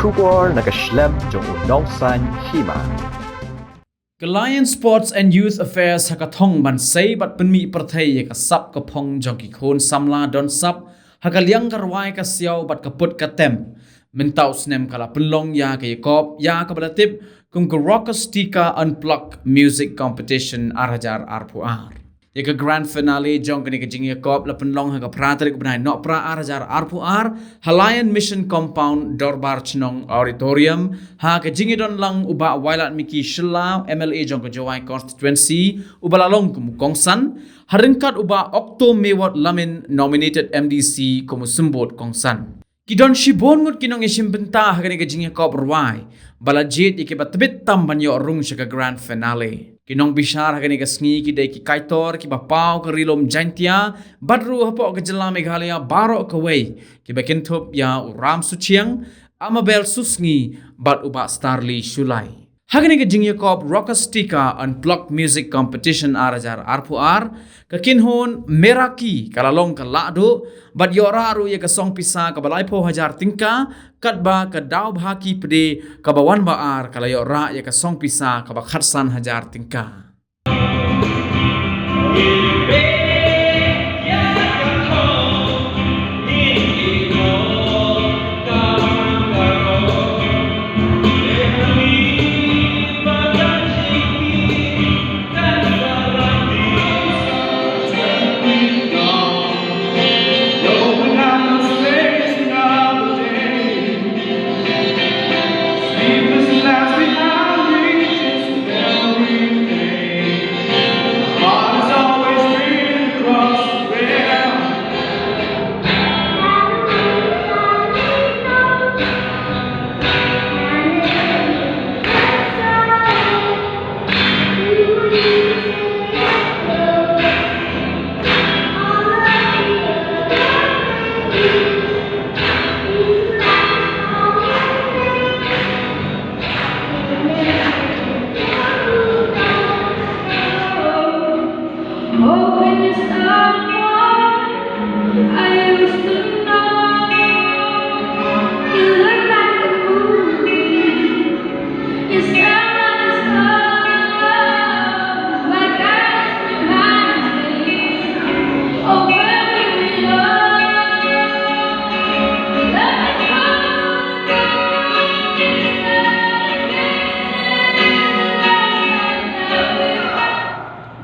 Shubor nakaslem jong unongsan hima. Lion Sports and Youth Affairs hakathong ban sei bat penmi perthai ka sap ka phong jong ki khon samla don sap hakaliang karwai ka siao bat kaput ka tem mentau snem kala penlong ya ka yakop ya ka balatip kum ka rockastika unplugged music competition arajar arpuar ya ka grand finale jong kini ka jing yakop la penlong ha ka pratrik benai nok pra arajar arpuar Halayan Mission Compound Dorbar Chnong Auditorium ha ka jing don lang uba wailat miki shilla MLA jong ka jawai constituency uba lalong kum kongsan haringkat uba Okto Mewat Lamin nominated MDC kum sumbot kongsan Kidon shibon ngut kinong isim benta hakani ka jing yakop rwai balajit ikibat tebit tamban yo rung ka grand finale kinong bishar hakani ka sngi ki dai ki kaitor ki bapau ka rilom jantia badru hapo ka jela Meghalaya baro ka wei ki bakintup ya uram suchiang amabel susngi bat uba starli shulai hakani ka jing yakop rockastika unplugged music competition arajar arpuar ka kinhon meraki kalalong ka lado bat yoraru ya ka song pisa ka balai po hajar tingka katba ka daw bhaki pede ka bawan baar kala yora ya ka song pisa ka ba khatsan hajar tingka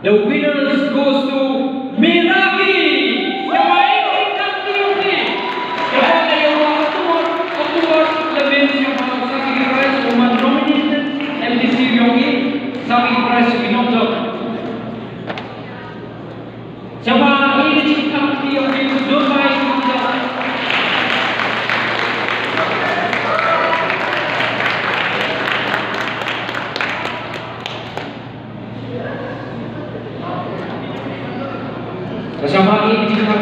The winners goes to Meraki. Yang main Katiuki. Yang ada yang Oktober lebih yang Saki Prize Woman nominated MDC Yogi Saki Prize Winonto. Siapa ini cinta Katiuki Dubai. Bersama ini kita